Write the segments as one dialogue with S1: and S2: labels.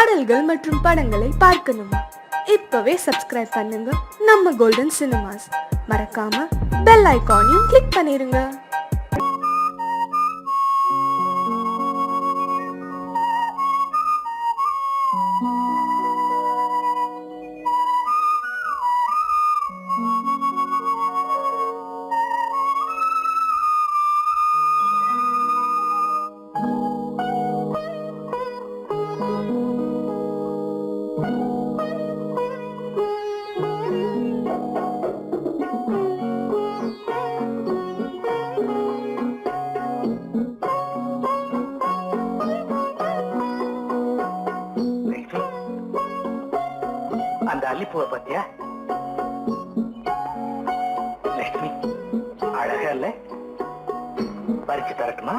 S1: பாடல்கள் மற்றும் படங்களை பார்க்கணுமா? இப்பவே சப்ஸ்கிரைப் பண்ணுங்க நம்ம கோல்டன் சினிமாஸ். மறக்காம பெல் ஐகானையும் கிளிக் பண்ணிருங்க.
S2: அந்த அல்லிப்பூவை பத்தியா லட்சுமி? அழகா இல்ல? பறிச்சு தரட்டுமா?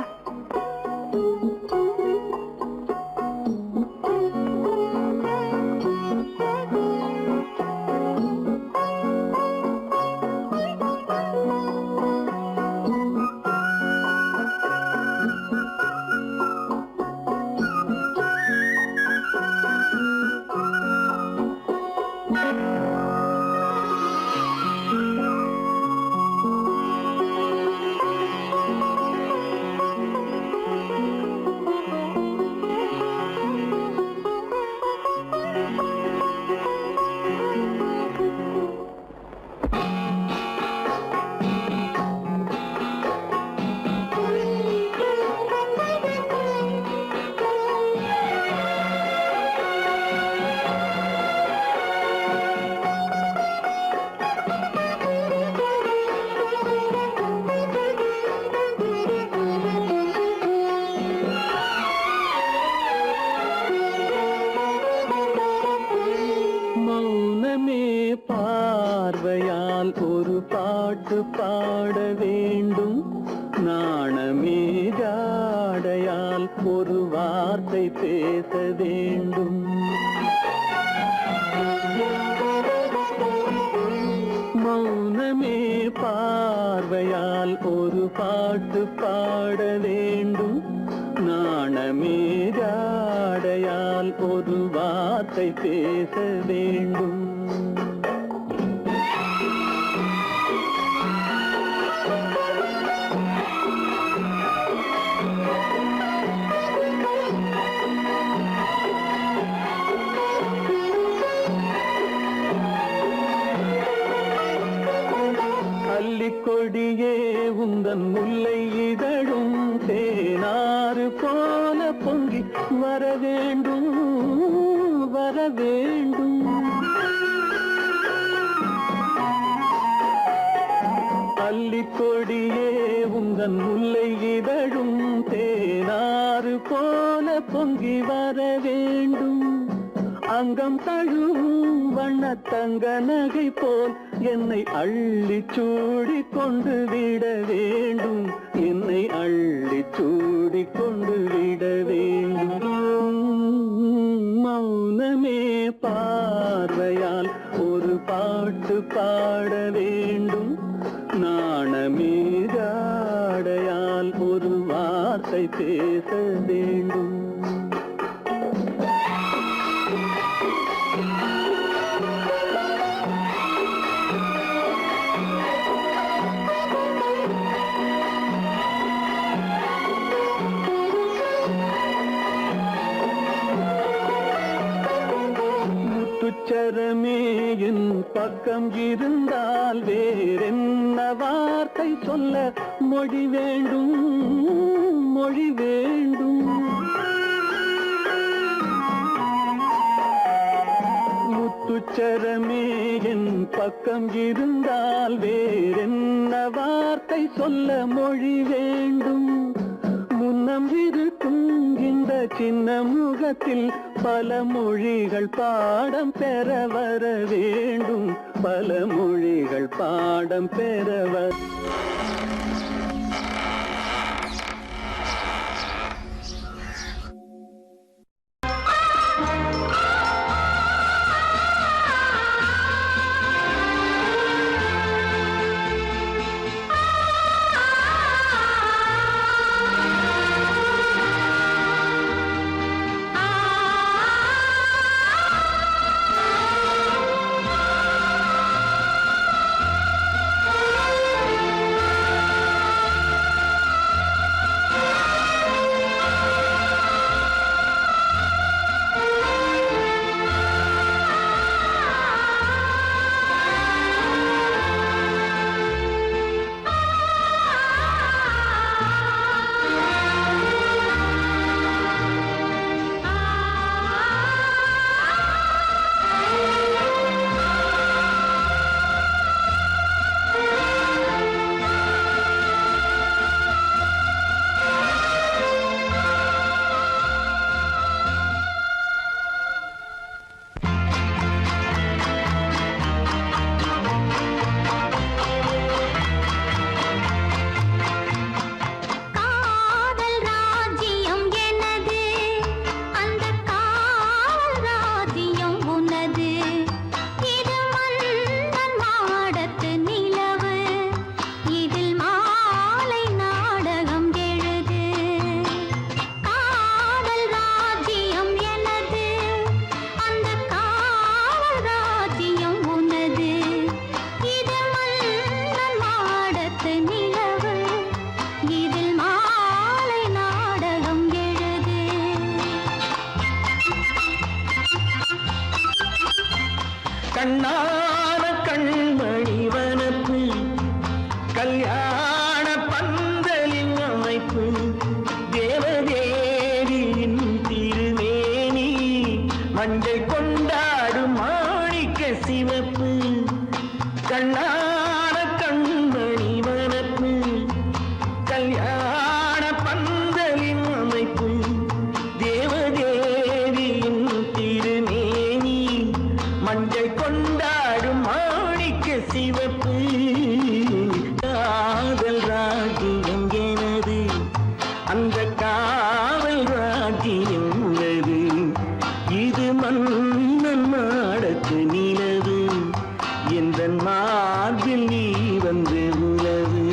S3: பார்வையால் ஒரு பாட்டு பாட வேண்டும், நாணமே ஜாடையால் ஒரு வார்த்தை பேச வேண்டும். மௌனமே பார்வையால் ஒரு பாட்டு பாட வேண்டும், நாணமே ஜாடையால் ஒரு வார்த்தை பேச வேண்டும். கொடியே உந்தன் முல்லை இதழும் தேனாறு போல பொங்கி வர வேண்டும், வர வேண்டும். அல்லிக்கொடியே உந்தன் முல்லை இதழும் தேனாறு போல பொங்கி வர வேண்டும். அங்கம் தழுவும் வண்ணத்தங்க நகை போல் என்னை அள்ளி சூடி கொண்டு விட வேண்டும், என்னை அள்ளி சூடி கொண்டு விட வேண்டும். மௌனமே பார்வையால் ஒரு பாட்டு பாட வேண்டும், நாணமே ஜாடையால் ஒரு வார்த்தை பேச வேண்டும். முத்துச்சரமே என் பக்கம் இருந்தால் வேறென்ன வார்த்தை சொல்ல மொழி வேண்டும், மொழி வேண்டும். முத்துச்சரமே என் பக்கம் இருந்தால் வேறென்ன வார்த்தை சொல்ல மொழி வேண்டும். முன்னம் இருக்கும் இந்த சின்ன முகத்தில் பல மொழிகள் பாடம் பெற வர வேண்டும், பல மொழிகள் பாடம் பெற வர. கண்ணான கண்மணி வனப்பு கல்யாண பந்தலின் அமைப்பு தேவதேவியின் திருமேனி மஞ்சள் கொண்டாடும் மாணிக்க சிவப்பு கண்ணான கண்மணி வனப்பு கல்யாண பந்தலின் அமைப்பு தேவதேவியின் திருமேனி மஞ்சள் கொண்டாடும் மாணிக்க சிவப்பு காதல் ராஜ்யம் எனது அந்த காவல் ராஜ்யம் உள்ளது இது மன்னன் மாடத்து நிலவு எந்த மார்பில் நீ வந்து உலவு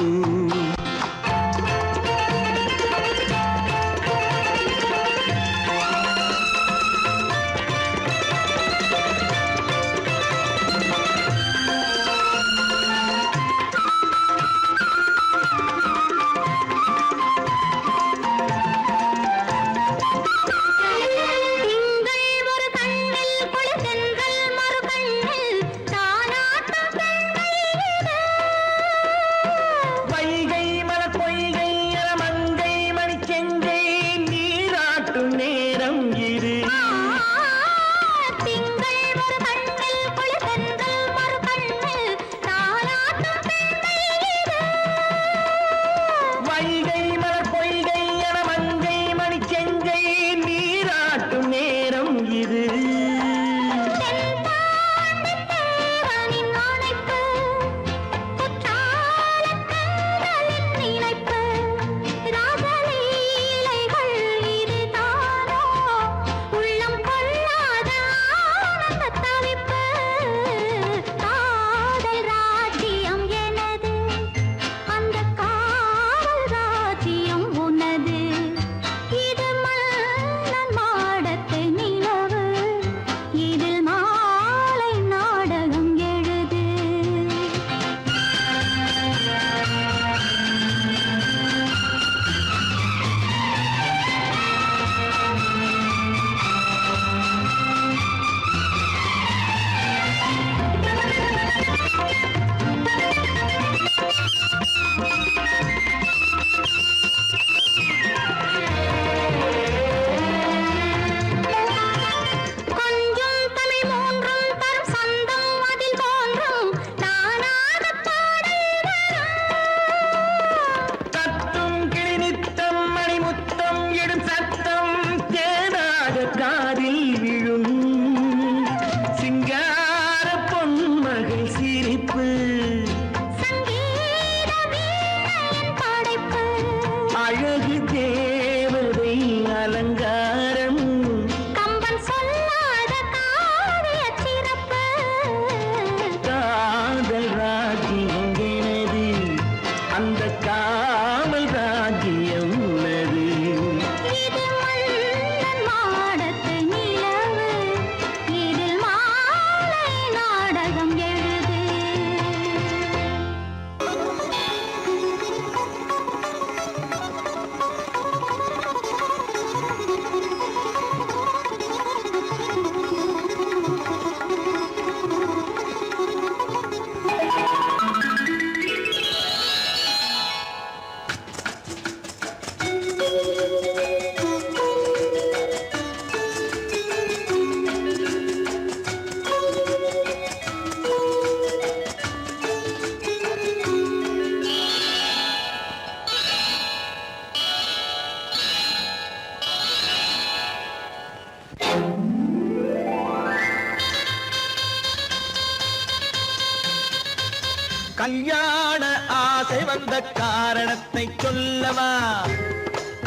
S4: கல்யாண ஆசை வந்த காரணத்தை சொல்லவா?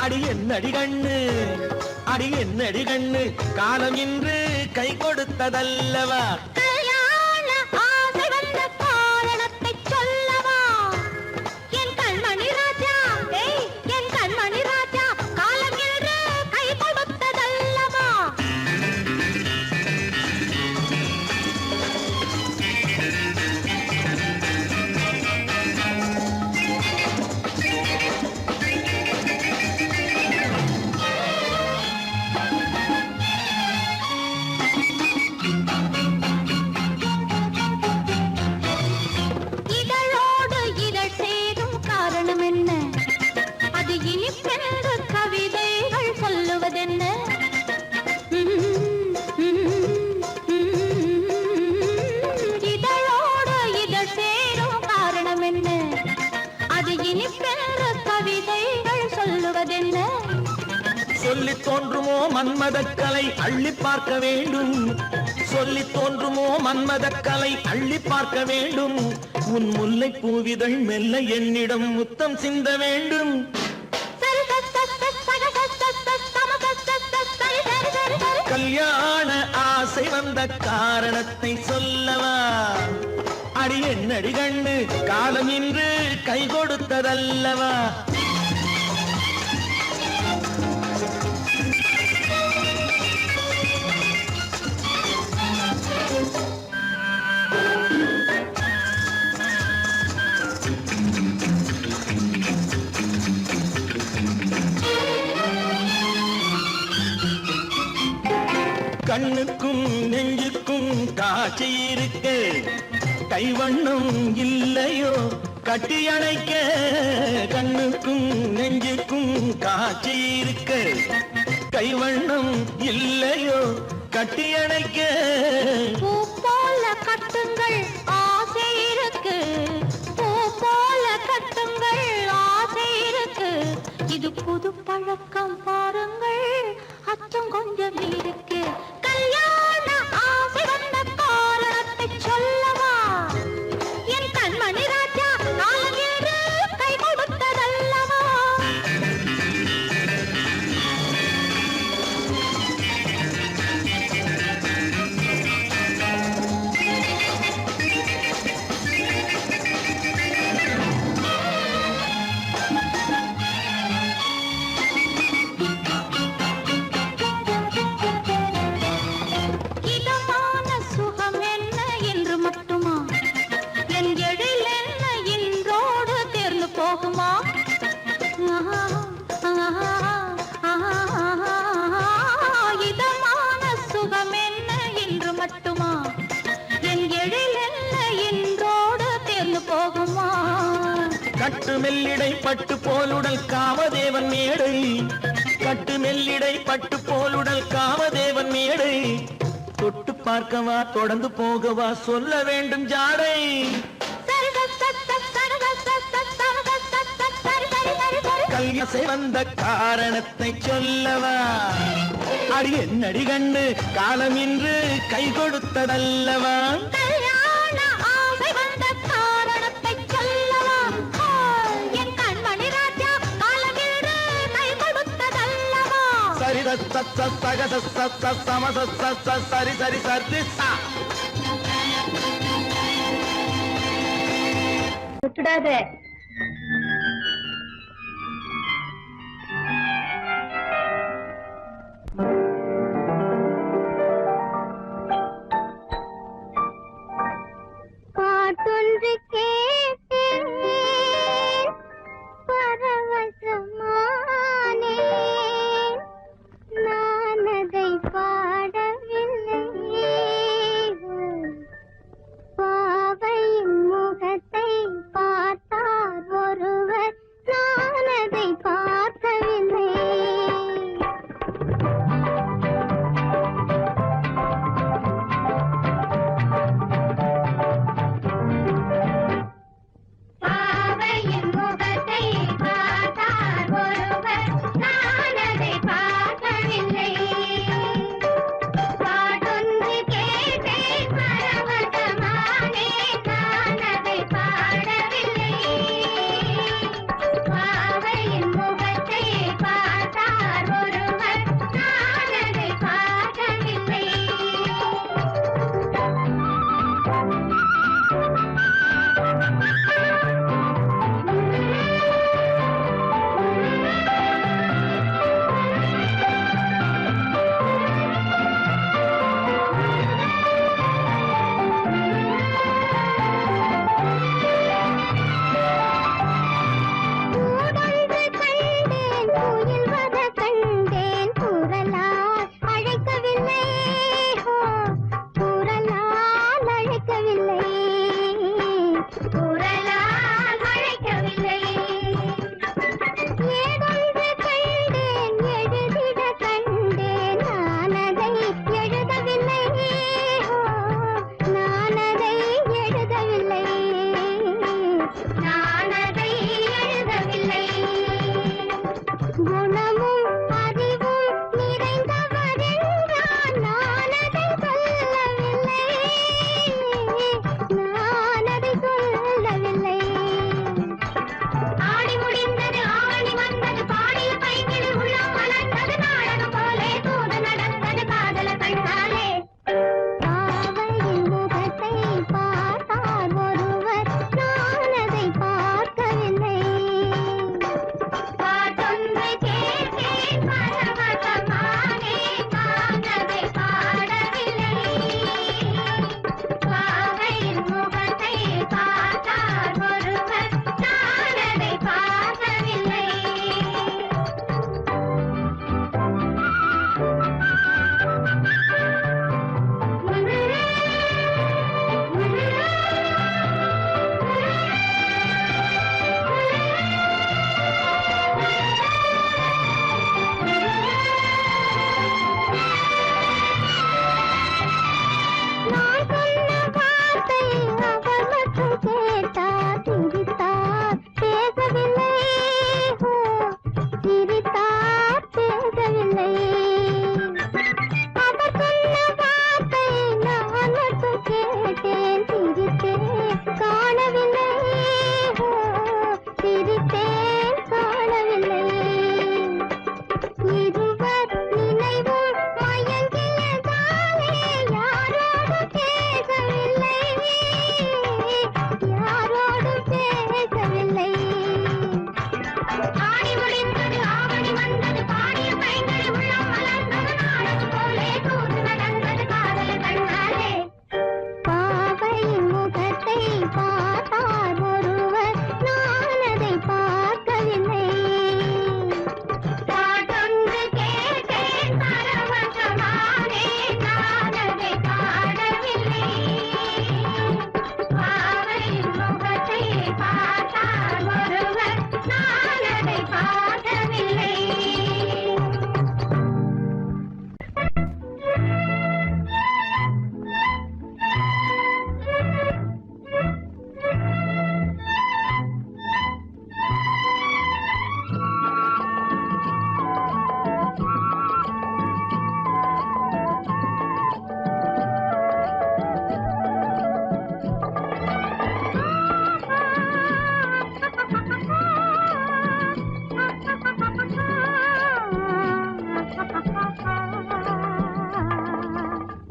S4: அடி என்னடி கண்ணு, அடி என்னடி கண்ணு, காலம் இன்று கை கொடுத்ததல்லவா?
S5: கல்யாண ஆசை வந்த காரணத்தை சொல்லவா? என் கண்மணி ராஜா, என் கண்மணி ராஜா, காலம் இன்று கை கொடுத்ததல்லவா?
S4: மன்மதக்கலை அள்ளி பார்க்க வேண்டும் சொல்லி தோன்றுமோ மன்மதக்கலை அள்ளி பார்க்க வேண்டும் உன் முல்லை பூவிதழ் மெல்ல என்னிடம் முத்தம் சிந்த வேண்டும் கல்யாண ஆசை வந்த காரணத்தை சொல்லவா அடி என்னடி கண்ணு காலம் இன்று கை கொடுத்ததல்லவா கண்ணுக்கும் நெஞ்சுக்கும் காட்சி இருக்க கைவண்ணம் இல்லையோ கட்டி அணைக்க கண்ணுக்கும் நெஞ்சுக்கும் காட்சி இருக்க கைவண்ணம் இல்லையோ கட்டி அணைக்க
S5: பூ போல கட்டுங்கள் ஆசை இருக்கு பூ போல கட்டுங்கள் ஆசை இருக்கு இது புது பழக்கம் பாருங்கள் அச்சம் கொஞ்சம் இருக்கு கல்யாண ஆசை வந்த காரணத்தை சொல்லவா என் கண்மணி ராஜா நாளேறு கை கொடுத்ததல்லவா இதமான சுகம் என்ன என்று மட்டுமா என் எழில் என்ன இன்றோடு தேர்ந்து போகுமா இதமான சுகம் என்ன என்று மட்டுமா என் எழில் என்ன இன்றோடு தேர்ந்து போகுமா
S4: கட்டு மெல்லிடை பட்டு போலுடல் காமதேவன் மேடை கட்டு மெல்லிடை பட்டு போலுடல் காமதேவன் மேடை தொட்டு பார்க்கவா தொடர்ந்து போகவா சொல்ல வேண்டும் ஜாடை கல்யாசை வந்த காரணத்தை சொல்லவா அடி என்னடி கண்டு காலம் இன்று கை கொடுத்ததல்லவா
S5: கல்யாண ஆசை வந்த காரணத்தை சொல்லவா என் கண்மணி ராஜா காலமில்லை கை கொடுத்ததல்லவா
S4: சரி சகத சமத சரி சரி சரி
S5: விட்டுடாத பாட்டொன்று கேட்டேன் பரவசமானேன் நான் அதை பாடவில்லை பாவையின் முகத்தை பார்த்தால்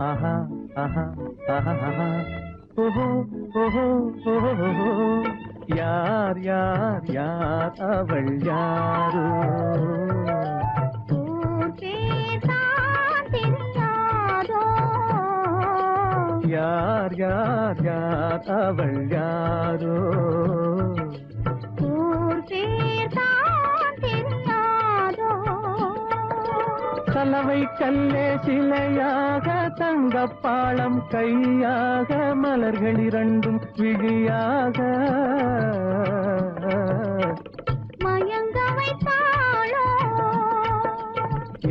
S3: ஆஹா ஆஹா ஆஹா ஆஹா ஓஹோ ஓஹோ ஓஹோ யார் யார் யார் அவள் யாரோ
S5: ஊர் பேர்தான் தெரியாதோ
S3: யார் யார் யார் அவள் யாரோ
S5: ஊர் பேர்தான் தெரியாதோ
S3: கலவை கல்லே சிலையாக தங்கப்பாளம் கையாக மலர்கள் இரண்டும் விழியாக
S5: மயங்க வைத்தாளோ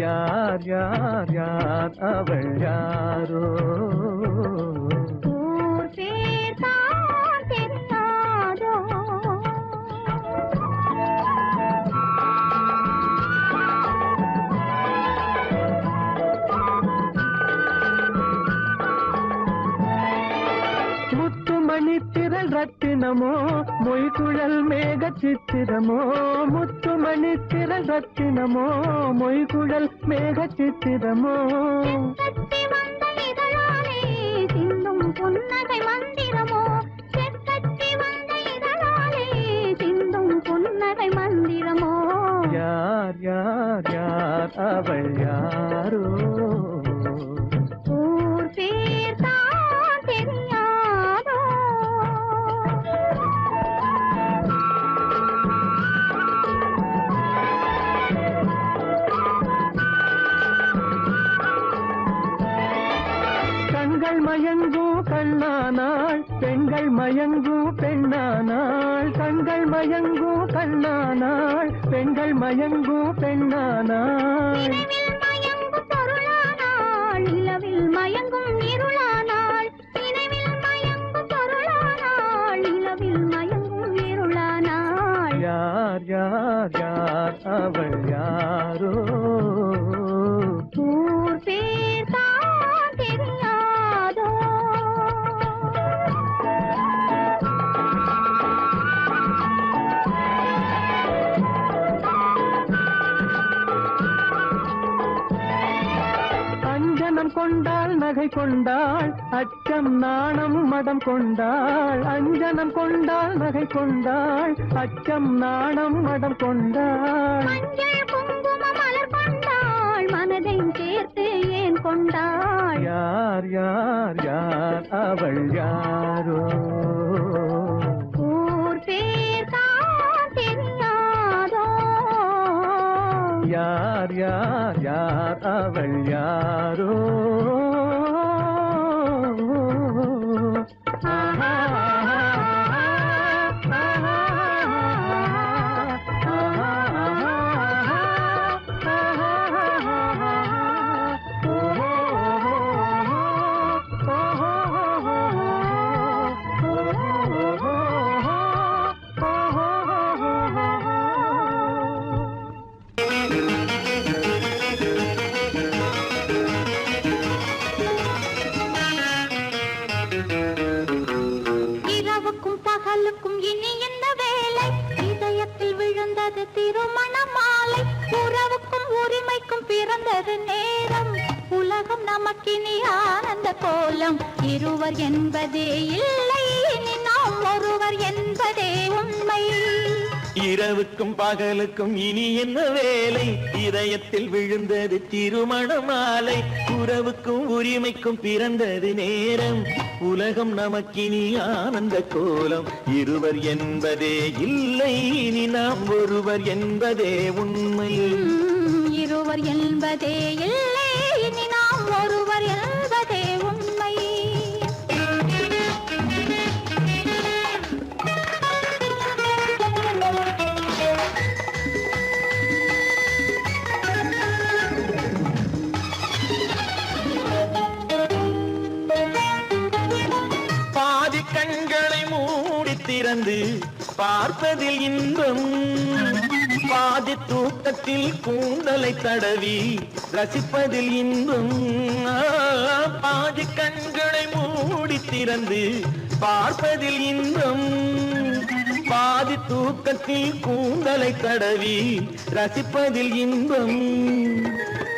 S3: யார் யார் யார் அவள் யாரோ
S5: ஊர் பேர்தான் தெரியாதோ
S3: முத்துமணி திரள் ரத்தினமோ மொய்குழல் மேக சித்திரமோ முத்துமணி திரள் ரத்தினமோ மொய்குழல் மேக சித்திரமோ
S5: கட்டி வந்த இதழாலே சிந்தும் புன்னகை மந்திரமோ கட்டி வந்த இதழாலே சிந்தும் புன்னகை மந்திரமோ
S3: யார் யார் யார் அவள் யாரோ
S5: ஊர் பேர்தான் தெரியாதோ
S3: கண்கள் மயங்கும் கண்ணானாள் பெண்கள் மயங்கும் பெண்ணானாள் கண்கள் மயங்கும் கண்ணானாள் பெண்கள் மயங்கும் பெண்ணானாள்
S5: நினைவில் மயங்கும் பொருளானாள் நிலவில் மயங்கும் இருளானாள் நினைவில் மயங்கும் பொருளானாள் நிலவில் மயங்கும் இருளானாள்
S3: யார் யார் யார் அவள் யாரோ
S5: ஊர் பேர்தான் தெரியாதோ
S3: அஞ்சனம் கொண்டாள் நகை கொண்டாள் அச்சம் நாணம் மடம் கொண்டாள் அஞ்சனம் கொண்டாள் நகை கொண்டாள் அச்சம் நாணம் மடம் கொண்டாள்
S5: மஞ்சள் குங்கும மலர் கொண்டாள் மனதை சேர்த்து ஏன் கொண்டாள்
S3: யார் யார் யார் அவள் யாரோ
S5: ஊர் பேர்தான் தெரியாதோ
S3: யார் யார் யார் அவள் யாரோ ஆஹா
S5: இரவுக்கும் பகலுக்கும் இனி என்ன வேலை இதயத்தில் விழுந்தது திருமண மாலை உறவுக்கும் உரிமைக்கும் பிறந்தது நேரம் உலகம் நமக்கினி ஆனந்த கோலம் இருவர் என்பதே இல்லை இனி நாம் ஒருவர் என்பதே உண்மை
S4: இரவுக்கும் பகலுக்கும் இனி என்ன வேலை இதயத்தில் விழுந்தது திருமண மாலை உறவுக்கும் உரிமைக்கும் பிறந்தது நேரம் உலகம் நமக்கினி ஆனந்த கோலம் இருவர் என்பதே இல்லை இனி நாம் ஒருவர் என்பதே உண்மை
S5: இருவர் என்பதே இல்லை இனி நாம் ஒருவர் என்பதே உண்மை
S4: பாதி கண்களை மூடி திறந்து பார்ப்பதில் இன்பம் பாதி தூக்கத்தில் கூந்தலை தடவி ரசிப்பதில் இன்பம் பாதி கண்களை மூடி திறந்து பார்ப்பதில் இன்பம் பாதி தூக்கத்தில் கூந்தலை தடவி ரசிப்பதில் இன்பம்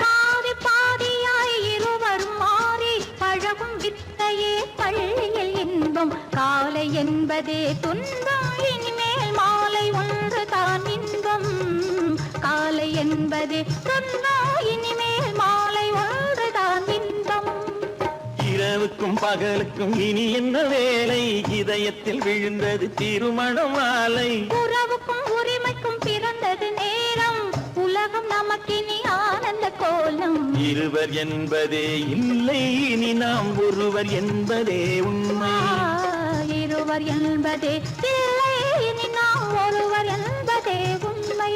S5: பாதி பாதியாய் இருவர் மாறி காலை என்பதே துன்பம், இனிமேல் மாலை ஒன்று தான் இன்பம். காலை என்பதே துன்பம், இனிமேல் மாலை ஒன்று தான் இன்பம்.
S4: இரவுக்கும் பகலுக்கும் இனி என்ன வேலை, இதயத்தில் விழுந்தது திருமண மாலை.
S5: உறவுக்கும் உரிமைக்கும் பிறந்தது நேரம், உலகம் நமக்கினி ஆனந்த கோலம்.
S4: இருவர் என்பதே இல்லை, இனி நாம் ஒருவர் என்பதே உண்மை.
S5: இருவர் என்பதே இல்லை, இனி நாம் ஒருவர் என்பதே உண்மை.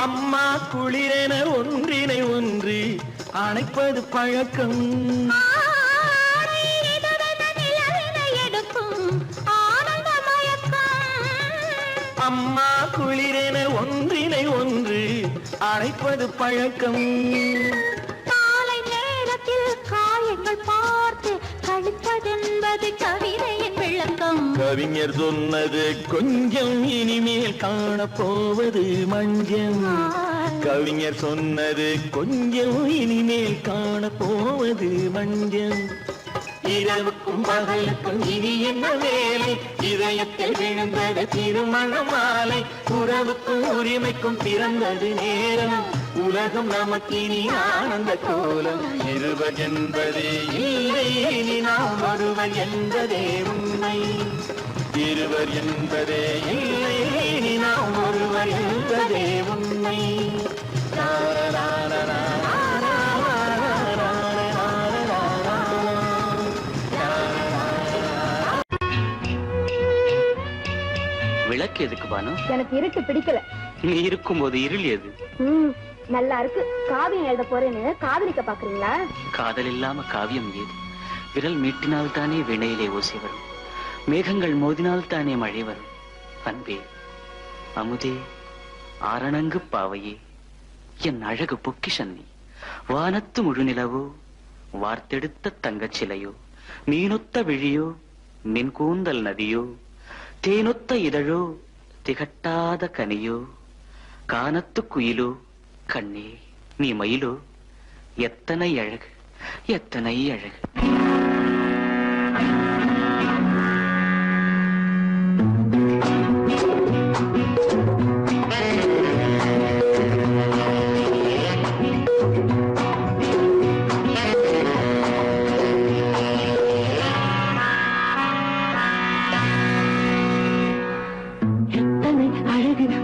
S4: அம்மா குளிரென ஒன்றினை ஒன்று அணைப்பது பழக்கம். அம்மா குளிரென ஒன்றினை ஒன்று அணைப்பது பழக்கம்.
S5: காலை நேரத்தில் காயங்கள் பார்த்து கழிப்பதென்பது கவிதையின் விளக்கம்.
S4: கவிஞர் சொன்னது கொஞ்சம், இனிமேல் காணப்போவது மஞ்சம். கவிஞர் சொன்னது கொஞ்சம், இனிமேல் காணப்போவது மஞ்சம். இரவுக்கும் பகலுக்கும் இனி என்ன வேலை, இதயத்தில் விழுந்தது திருமண மாலை. உறவுக்கும் உரிமைக்கும் பிறந்தது நேரம், உலகம் நமக்கினி ஆனந்த கோலம். இருவர் என்பதே இல்லை, இனி நாம் ஒருவர் என்பதே உண்மை. இருவர் என்பதே இல்லை, இனி நாம் ஒருவர் என்பதே உண்மை.
S6: விளக்கு எதுக்கு பானு?
S7: எனக்கு இருட்டு பிடிக்கல.
S6: நீ இருக்கும்போது இருள் எது?
S7: நல்லா இருக்கு. காவியம் எழுத போறேன்னு காதலிக்க பாக்குறீங்களா?
S6: காதல் இல்லாம காவியம் ஏது? விரல் மீட்டினால் தானே வினையிலே ஓசை வரும், மேகங்கள் மோதினால் தானே மழை வரும். அன்பே, அமுதே, ஆரணங்கு பாவையே, என் அழகு பொக்கிஷன்னி. வானத்து முழுநிலவோ, வார்த்தெடுத்த தங்கச் சிலையோ, மீனொத்த விழியோ, மின் கூந்தல் நதியோ, தேனொத்த இதழோ, திகட்டாத கனியோ, கானத்து குயிலோ, கண்ணே நீ மயிலோ, எத்தனை அழகு, எத்தனை அழகு.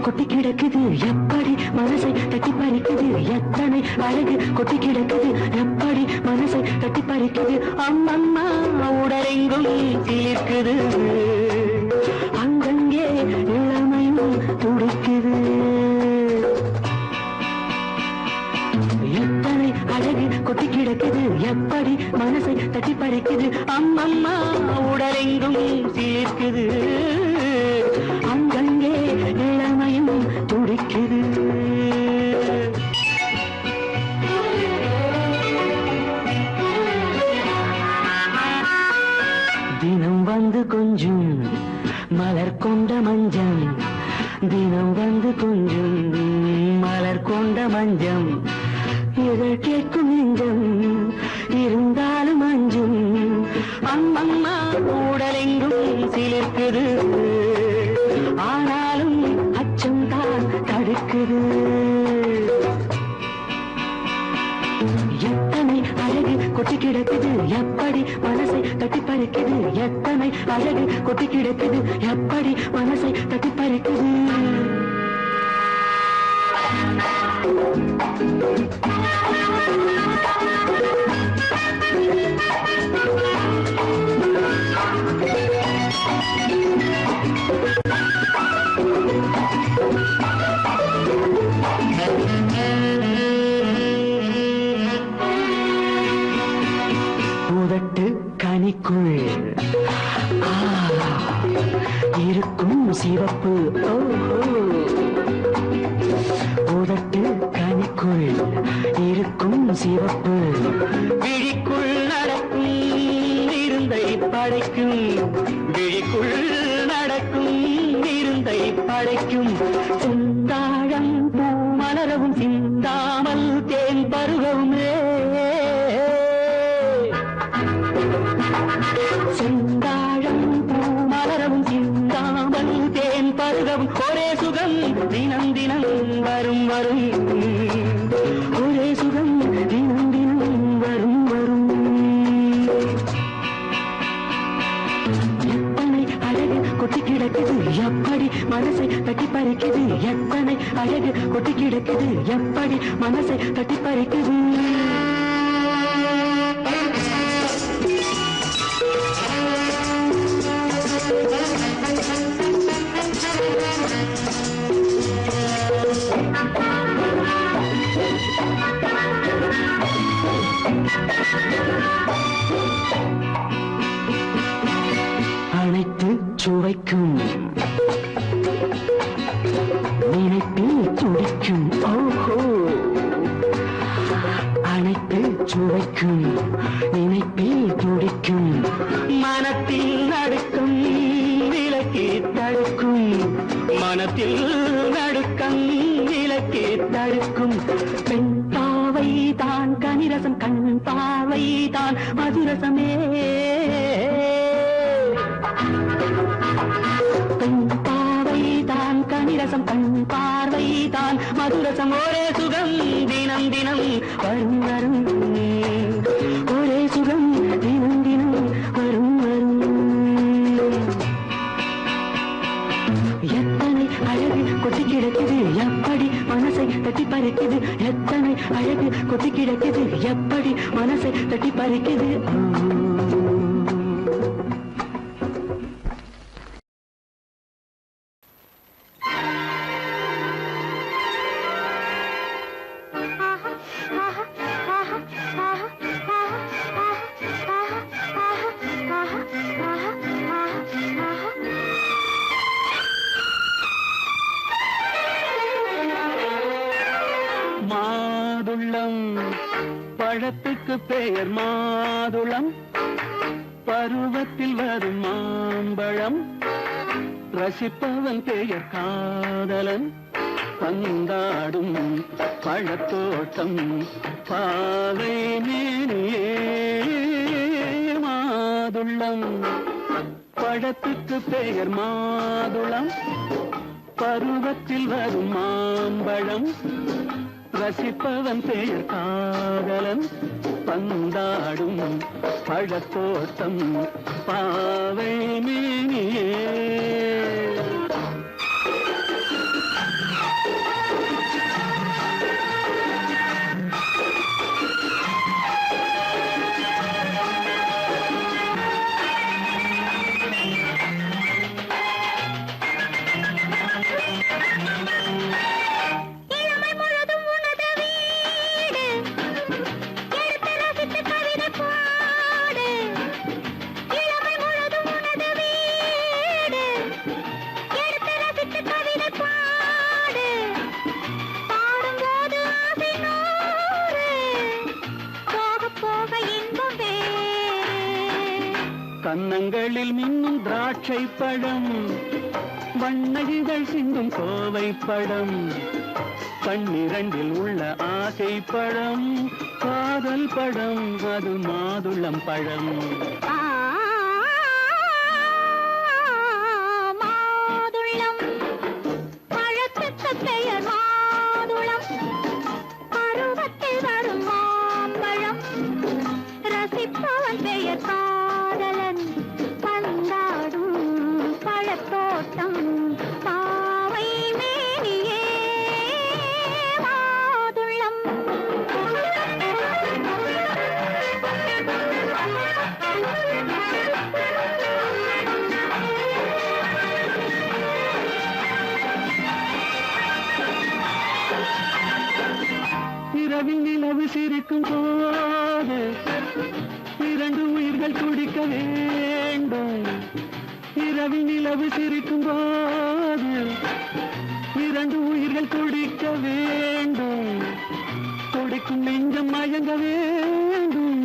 S8: கொட்டி கிடக்குது எப்படி மனசை தட்டி பறிக்குது, எத்தனை அழகு கொட்டி கிடக்குது எப்படி மனசை தட்டி பறிக்குது. அம்மம்மா உடலெங்கும் சிலிர்க்குது, அங்கங்கே இளமையும் துடிக்குது. எத்தனை அழகு கொட்டி கிடக்குது எப்படி மனசை தட்டி பறிக்குது. அம்மம்மா உடலெங்கும் சிலிர்க்குது, அங்கங்கே இளமையும் துடிக்குது. தினம் வந்து கொஞ்சம் மலர் கொண்ட மஞ்சம், தினம் வந்து கொஞ்சம் மலர் கொண்ட மஞ்சம். இதழ் கேட்கும் நெஞ்சம் இருந்தாலும் அஞ்சும். அம்மம்மா உடலெங்கும் சிலிர்க்குது, ஆனாலும் அச்சம் தான் தடுக்குது. எத்தனை அழகு கொட்டி கிடக்குது எப்படி மனசை தட்டி பறிக்குது. எத்தனை அழகு கொட்டி கிடக்குது எப்படி மனசை தட்டி பறிக்குது. கனிக்குள் இருக்கும் சிவப்பு, உதட்டு கனிக்குள் இருக்கும் சிவப்பு விழிக்குள் நடக்கும் இருந்தை படைக்கும் விழிக்குள் நடக்கும் இருந்தை படைக்கும் சிந்தாழம் பூ மலரவும் சிந்தாமல் தேன் பருகவுமே சிந்தாழம் பூ மலரவும் சிந்தாமல் தேன் பருகவும் ஒரே சுகம் தினம் தினம் வரும் வரும் ஒரே சுகம் தினம் தினம் வரும் வரும் எத்தனை அழகு கொட்டி கிடக்குது எப்படி மனசை தட்டி பறிக்குது எத்தனை அழகு கொட்டி கிடக்குது எப்படி மனசை தட்டி பறிக்குது அனைத்து சுவைக்கும் நினைப்பில் துடிக்கும் ஓஹோ அனைத்து சுவைக்கும் நினைப்பில் துடிக்கும் மனத்தில் நடுக்கும் விலக்கி தடுக்கும் மனத்தில் நடுக்கம் விலக்கி தடுக்கும் பெண் பாவை தான் கனிரசம் கண் பாவை தான் மதுரசமே பெண் பாவை தான் கனிரசம் கண் பார்வை தான் மதுரசம் ஒரே சுகம் தினம் தினம் வரும் வரும் ஒரே சுகம் தினம் தினம் வரும் வரும் எத்தனை அழகு கொட்டி கிடக்குது எப்படி மனசை தட்டி பறிக்குது எத்தனை அழகு கொட்டி கிடக்குது எப்படி மனசை தட்டி பறிக்குது மாதுளம் பழத்துக்கு பெயர் மாதுளம் பருவத்தில் வரும் மாம்பழம் ரசிப்பவன் பெயர் காதலன் பந்தாடும் பழத்தோட்டம் பாவை மேனியே மாதுளம் பழத்துக்கு பெயர் மாதுளம் பருவத்தில் வரும் மாம்பழம் ரசிப்பவன் பெயர் காதலன் பந்தாடும் பழத்தோட்டம் பாவை மேனியே கன்னங்களில் மின்னும் திராட்சை பழம் வண்ணகிகள் சிந்தும் கோவை பழம் கண்ணிரண்டில் உள்ள ஆசை பழம் காதல் பழம் அது மாதுளம் பழம்
S5: மாதுளம் பழத்துக்கு பெயர் மாதுளம் பருவத்தில் வரும் மாம்பழம் ரசிப்பவன் பெயர் காதலன் பந்தாடும் பழத்தோட்டம் பாவை மேனியே மாதுளம்
S8: இரவில் நிலவு சிரிக்கும் போது இரண்டு உயிர்கள் துடிக்க வேண்டும் இரவில் நிலவு சிரிக்கும் போது இரண்டு உயிர்கள் துடிக்க வேண்டும்
S3: நெஞ்சம் மயங்க வேண்டும்,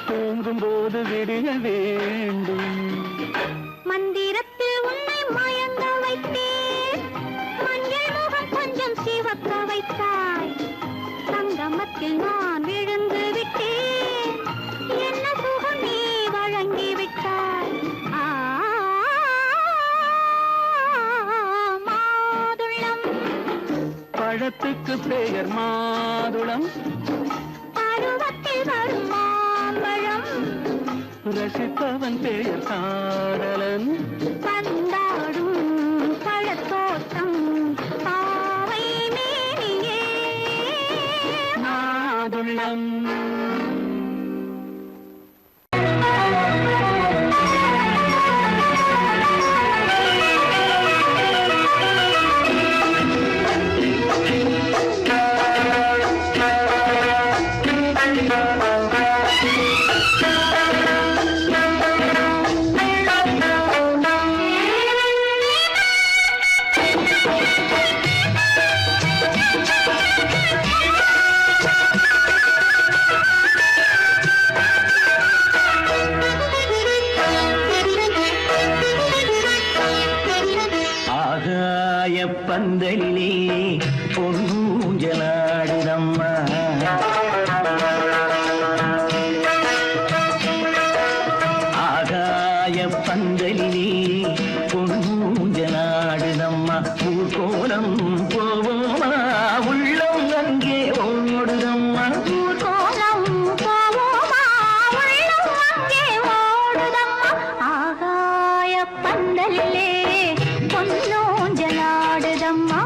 S3: தூங்கும் போது விடிய வேண்டும்.
S5: மந்திரத்தில் உன்னை மயங்க வைத்தேன், மஞ்சள் முகம் கொஞ்சம் சிவக்க வைத்தாய். சங்கமத்தில் நான் விழுந்து விட்டேன், என்ன சுகம் நீ வழங்கி விட்டாய். மாதுளம்
S3: பழத்துக்கு பெயர் மாதுளம்,
S5: பருவத்தில் வரும் மாம்பழம்,
S3: ரசிப்பவன் பெயர் காதலன்.
S5: பந்தாடும் பழத்தோட்டம் பாவை மேனியே
S3: மாதுளம்.
S4: பந்தலிலே பொன்னூஞ்சலாடுதம்மா, ஆகாய பந்தலிலே பொன்னூஞ்சலாடுதம்மா. ஊர்கோலம் போவோமா, உள்ளம் அங்கே ஓடுதம்மா.
S5: ஊர்கோலம் போவோமா, உள்ளம் அங்கே ஓடுதம்மா. ஆகாய பந்தலிலே பொன்னூஞ்சலாடுதம்மா.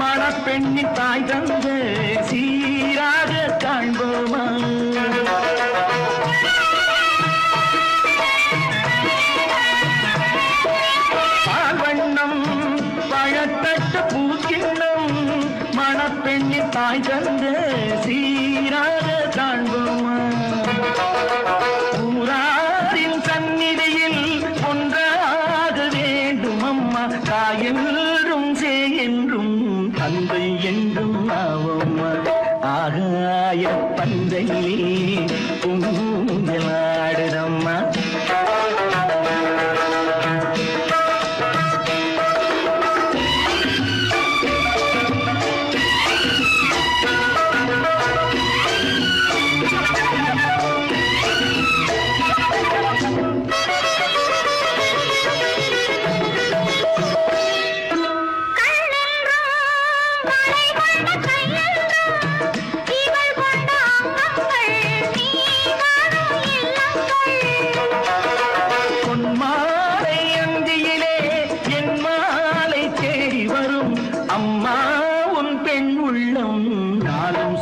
S4: மணப்பெண்ணின் தாய் தந்த சீராக காண்போமா. பால்வண்ணம் பழத்தட்டு பூக்கிண்ணம் மணப்பெண்ணின் தாய் தந்த சீராக காண்போமா. ஊராரின் சந்நிதியில் ஒன்றாக வேண்டும் அம்மா, தாயென்றும் என்றும் தந்தை என்றும் ஆவோம்மா. ஆகாய பந்தலிலே பொங்கலாடுதம்மா.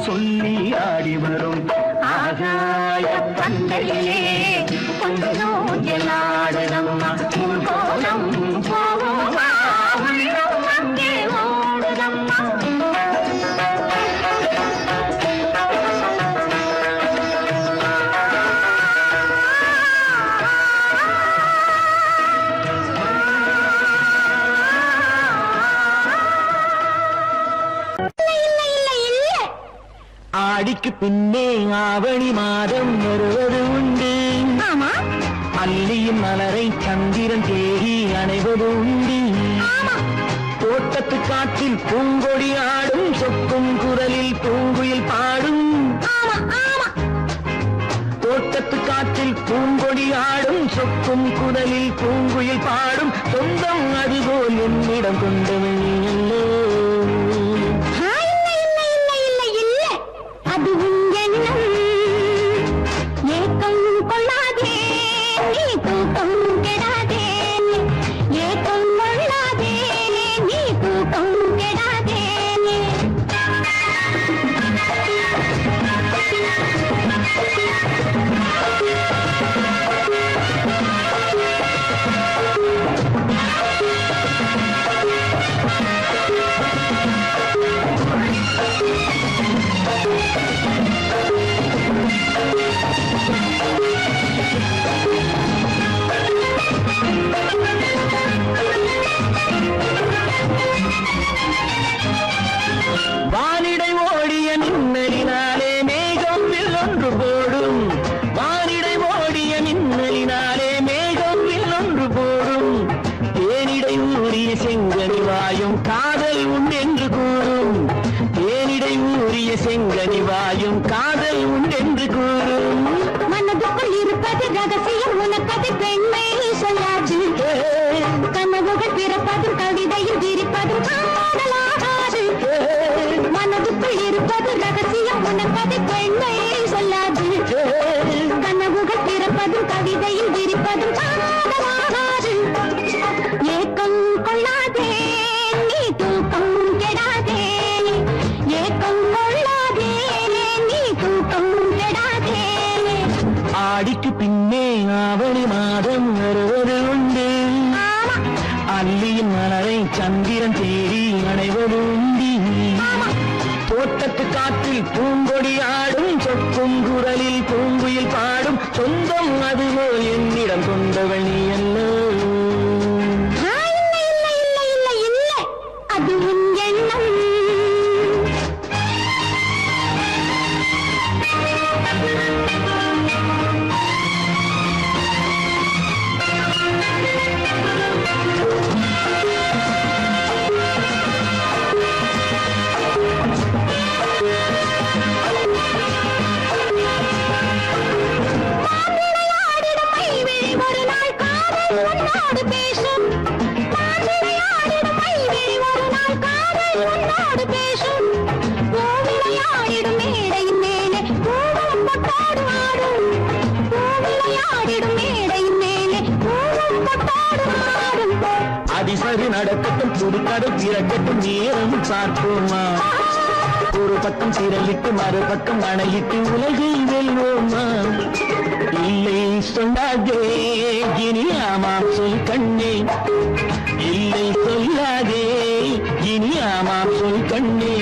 S4: சொல்லி ஆடி வரும் ஆகாய பந்தலிலே கொஞ்சம் நாடகம்.
S8: ஆடிக்கு பின்னே ஆவணி மாதம் வருவது உண்டு.
S5: ஆமா
S8: அல்லியின் மலரை சந்திரன் தேடி அணைவது உண்டு. தோட்டத்து காற்றில் பூங்கொடி ஆடும், சொக்கும் குரலில் பூங்குயில் பாடும். தோட்டத்து காற்றில் பூங்கொடி ஆடும், சொக்கும் குரலில் பூங்குயில் பாடும். சொந்தம் அதுபோல் என்னிடம் கொண்டவள் நீ அல்லோ.
S5: அது உன் எண்ணம். ஏக்கம் கொள்ளாதே நீ தூக்கம் கெடாதே. ஏக்கம் கொள்ளாதே நீ தூக்கம் கெடாதே.
S8: வானிடை ஓடிய மின்னலினாலே மேகம் வில்லொன்று போடும். வானிடை ஓடிய மின்னலினாலே மேகம் வில்லொன்று போடும். தேனிடை ஊறிய செங்கனி வாயும் காதல் உண்டென்று கூறும். தேனிடை ஊறிய செங்கனி வாயும் காதல் உண்டென்று கூறும்.
S5: மனதுக்குள் இருப்பது ரகசியம், உனக்கது பெண்மை சொல்லாது. கனவுகள் பிறப்பதும் கவிதையில் விரிப்பதும் காதலாகாது. மனதுக்குள் இருப்பது ரகசியம், உனக்கது பெண்மை சொல்லாது. கனவுகள் பிறப்பதும் கவிதையில் விரிப்பதும் காதலாகாது. ஏக்கம் கொள்ளாதே நீ தூக்கம் கெடாதே. ஏக்கம் கொள்ளாதே நீ தூக்கம் கெடாதே.
S8: ஆடிக்கு பின்னே ஆவணி மாதம் வருவது உண்டு. அல்லியின் மலரை சந்திரன் தேடி அணைவது உண்டு. தோட்டத்து காற்றில் பூங்கொடி ஆடும், சொக்கும் குரலில் பூங்குயில் பாடும். சொந்தம் அதுபோல் என்னிடம் கொண்டவள் நீ அல்லோ.
S5: அது உன் எண்ணம். ஒரு நாள் காதல் உன்னோடு பேசும். விளையாடிடும் மைவிழி ஒரு நாள் காதல் உன்னோடு பேசும். விளையாடிடும் மேடையின் மேலே பூவும் பொட்டாடு ஆடும். விளையாடிடும் மேடையின் மேலே பூவும் பொட்டாடு ஆடும்.
S8: அதிசரி நடக்கட்டும், புதுக்கடை பிறக்கட்டும், நேரம் பார்ப்போமா. ஒரு பக்கம் திரளிட்டு மறுபக்கம் அணையிட்டு உலகை வெல்வோமா. இல்லை சொல்லாதே இனி ஆமாம் சொல் கண்ணே. இல்லை சொல்லாதே இனி ஆமாம் சொல் கண்ணே.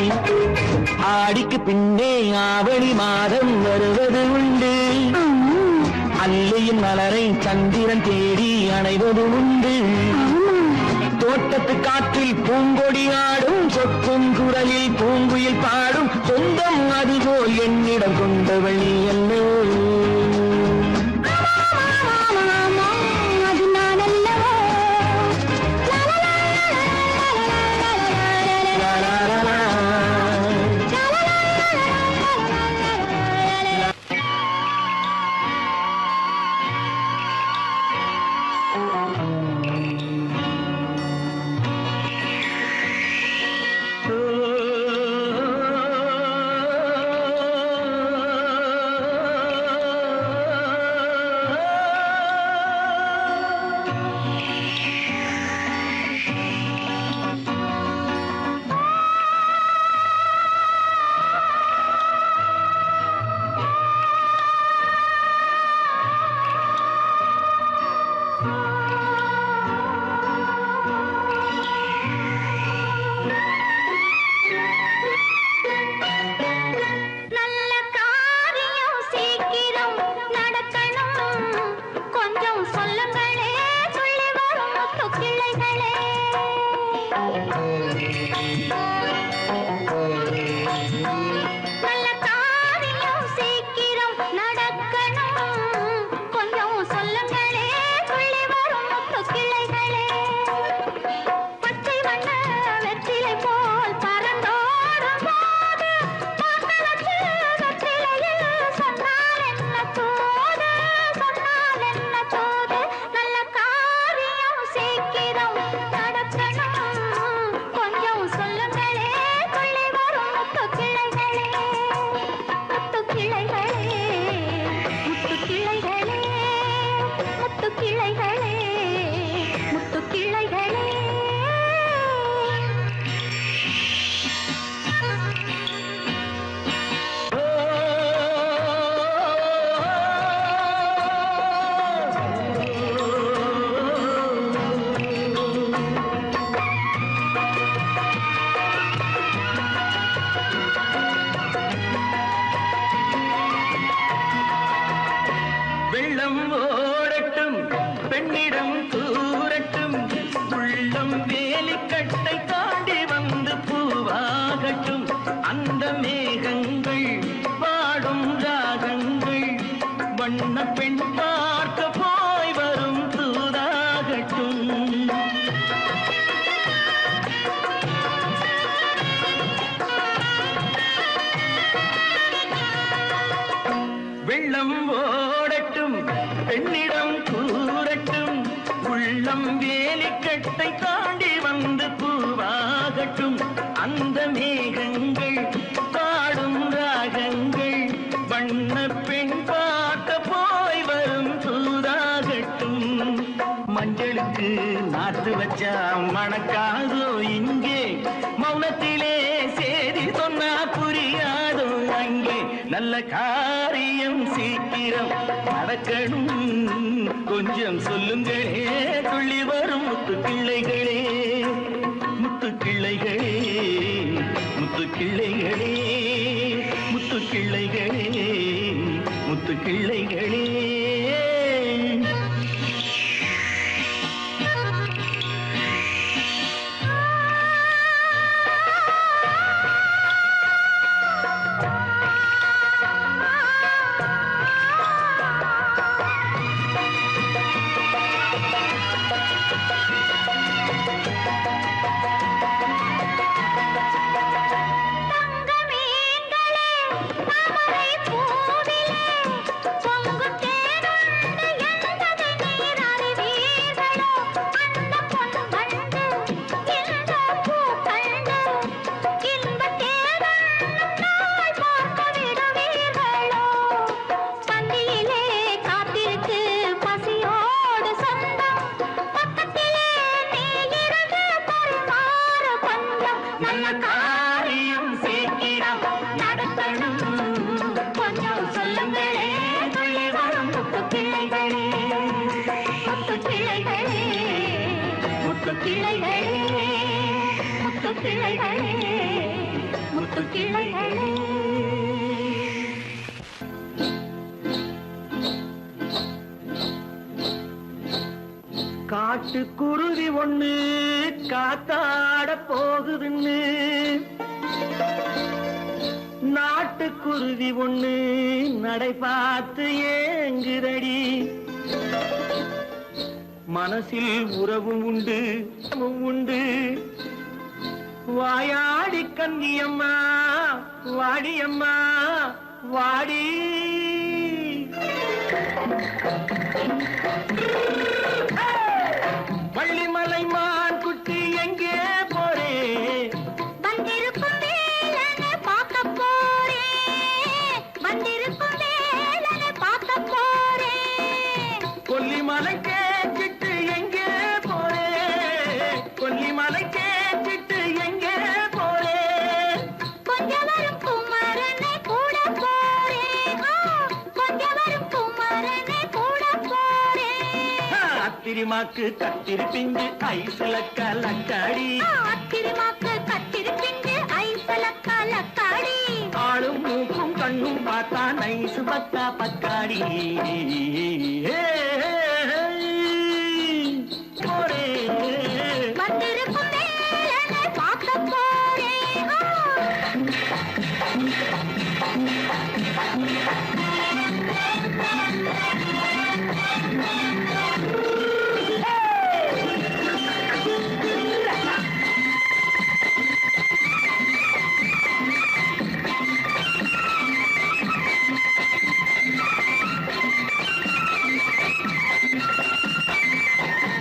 S8: ஆடிக்கு பின்னே ஆவணி மாதம் வருவது உண்டு. அல்லையின் மலரை சந்திரன் தேடி அணைவது உண்டு. தோட்டத்து காற்றில் பூங்கொடி ஆடும், சொக்கும் குரலில் பூங்குயில் பாடும். சொந்தம் அதுபோல் என்னிடம் கொண்டவள் நீ அல்லோ.
S5: அது நான் அல்லவோ.
S4: வண்ண பெண் பார்க்க போய் வரும் தூதாகட்டும். வெள்ளம் ஓடட்டும், பெண்ணிடம் கூறட்டும், உள்ளம் வேலிக்கட்டை தாண்டி வந்து பூவாகட்டும். அந்த மேகங்கள் பாடும் ராகங்கள் வண்ண பெண் பார்க்க போய் வரும் தூதாகட்டும். மஞ்சளுக்கு நாத்து வச்சா மணக்காதோ இங்கே, மௌனத்திலே சேதி சொன்னா புரியாதோ அங்கே. நல்ல காரியம் சீக்கிரம் நடக்கணும், கொஞ்சம் சொல்லுங்களே துள்ளி வரும் முத்து கிள்ளைகளே, முத்து கிள்ளைகளே, முத்து கிள்ளைகளே, முத்து கிள்ளைகளே, முத்து கிள்ளைகளே. காட்டுக்குருவி ஒண்ணு காத்தாட போகுதுன்னு, நாட்டுக்குருவி ஒண்ணு நடை பார்த்து ஏங்குதடி. மனசில் உறவும் உண்டு உண்டு, வாயாடி கன்னியம்மா வாடியம்மா வாடி. வள்ளிமலை மான் குட்டி எங்கே போறே?
S5: வந்திருக்கும் வேலனை பார்க்க போறேன், வந்திருக்கும் வேலனை பார்க்க போறேன்.
S4: கொல்லிமலை கேட்டுட்டு எங்கே போறே? கொல்லிமலை கேட்டுட்டு எங்கே போறே?
S5: கொஞ்சம் வரும் குமரனை கூட போறேன், கொஞ்சம் வரும் குமரனை கூட போறேன்.
S4: அத்திரிமாக்கு கத்திரி பிஞ்சு ஐசுல கலக்காடி,
S5: அத்திரிமாக்கு கத்திரி பிஞ்சு ஐசுல கலக்காடி.
S4: ஆளும் மூக்கும் கண்ணும் பார்த்தா நைசு பத்தா பக்காடி. போரே
S5: வந்திருக்கும் வேலனை பார்க்க போறேன்.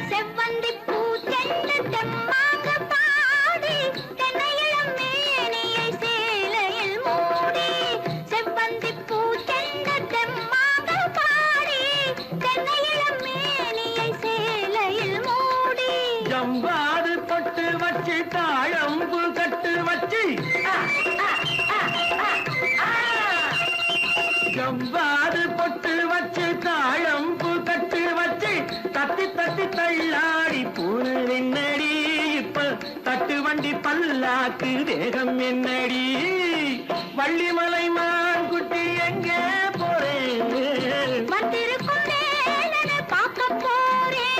S5: செவ்வந்தி பூ தென்று தெம்மாக பாடி, தென்னையிளம் மேனியை சேலையில் மூடி. செவ்வந்தி பூ தென்று தெம்மாக பாடி, தென்னையிளம் மேனியை சேலையில் மூடி.
S4: ஜம்பாது பொட்டு வச்சு தாழம்பு கட்டு வச்சு, ஜம்பாது பொட்டு வச்சு தாழம்பு கட்டு வச்சு, தட்டி தட்டி தள்ளாடி பூனு என்னடி. இப்ப தட்டு வண்டி பல்லாக்கு வேகம் என்னடி. வள்ளிமலை மான் குட்டி எங்கே போறேன்?
S5: வந்திருக்கும் வேலனை பார்க்க போறேன்.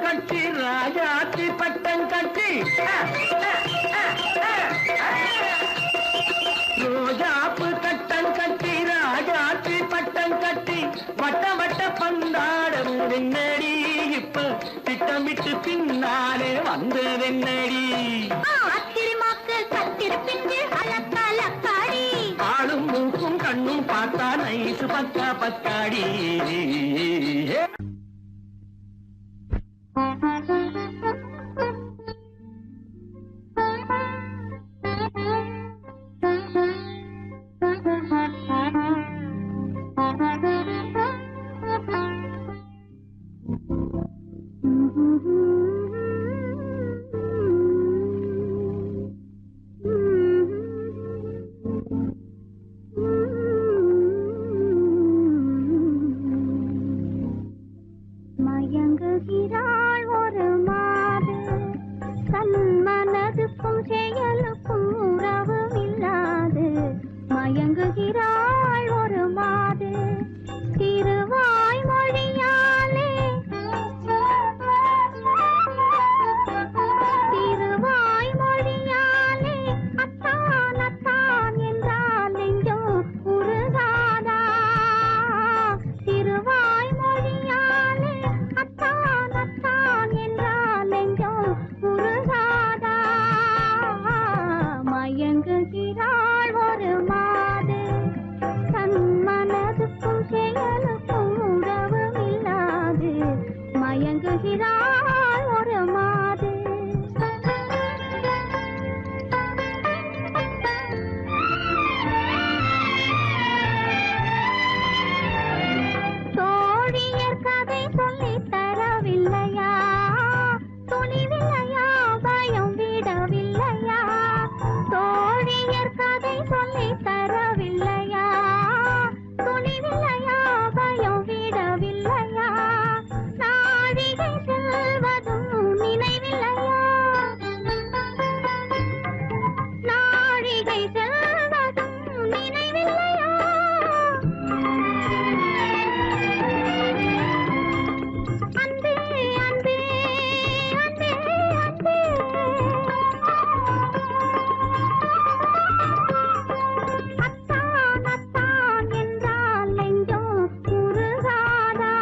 S4: கட்டி ராஜாத்தி பட்டம் கட்டி ரோஜாப்பு கட்டம் கட்டி ராஜாத்தி பட்டம் கட்டி வட்ட வட்ட பந்தாடும் வெண்ணடி இப்ப திட்டமிட்டு பின்னாலே வந்ததென்னடி
S5: அத்திரிமாக்கு கத்திருப்பின்று அலக்காடி
S4: ஆளும் மூக்கும் கண்ணும் பார்த்தா நைசு பக்கா பக்காடி
S5: மயங்குகிறாள் ஒரு மாது தன் மனதுக்கும் செயலுக்கும் உறவு இல்லாது மயங்குகிறாள் ஒரு மாது திருவாய் மொழியாலே திருவாய் மொழியாலே அத்தான் அத்தான் என்றால் நெஞ்சம் உருகாதா திருவாய் மொழியாலே அத்தான் அத்தான் என்றால் நெஞ்சம் உருகாதா மயங்குகிறாள் ஒரு மாது தன் மனதுக்கும் செயலுக்கும் உறவு இல்லாது மயங்குகிறாள் ஒரு மாது தோழியர் கதை சொல்லித் தரவில்லையா துணிவில்லையா பயம் விடவில்லையா தோழியர் கதை சொல்லித் தரவில்லையா துணிவில்லையா பயம் விடவில்லையா நாழிகை செல்வதும் நினைவில்லையா நாழிகை செல்வதும் நினைவில்லையா அன்பே அன்பே அன்பே அன்பே அத்தான் அத்தான் என்றால் நெஞ்சம் உருகாதா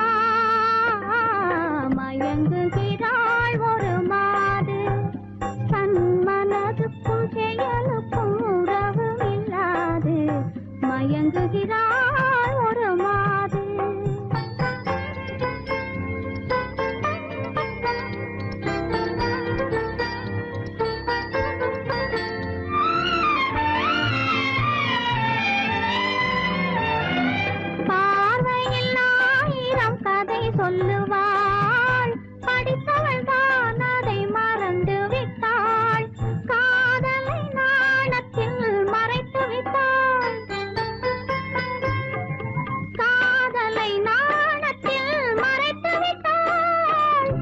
S5: மயங்குகிறாள் ஒரு மாது தன் மனதுக்கும் செயலுக்கும் உறவு இல்லாது மயங்குகிறாள் ஒரு மாது பார்வையில் ஆயிரம் கதை சொல்லுவாள் படித்தவள் தான் அதை மறந்து விட்டாள் காதலை நாணத்தில் மறைத்து விட்டாள் காதலை நாணத்தில் மறைத்து விட்டாள்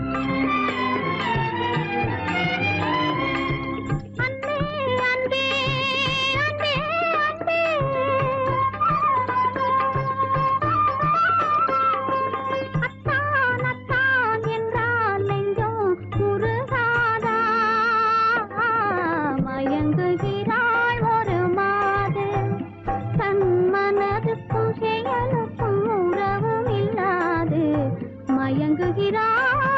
S5: அன்பே அன்பே அன்பே அன்பே அத்தான் அத்தான் என்றால் நெஞ்சம் உருகாதா மயங்குகிறாள் ஒரு மாது தன் மனதுக்கும் செயலுக்கும் உறவும் இல்லாது மயங்குகிறாள்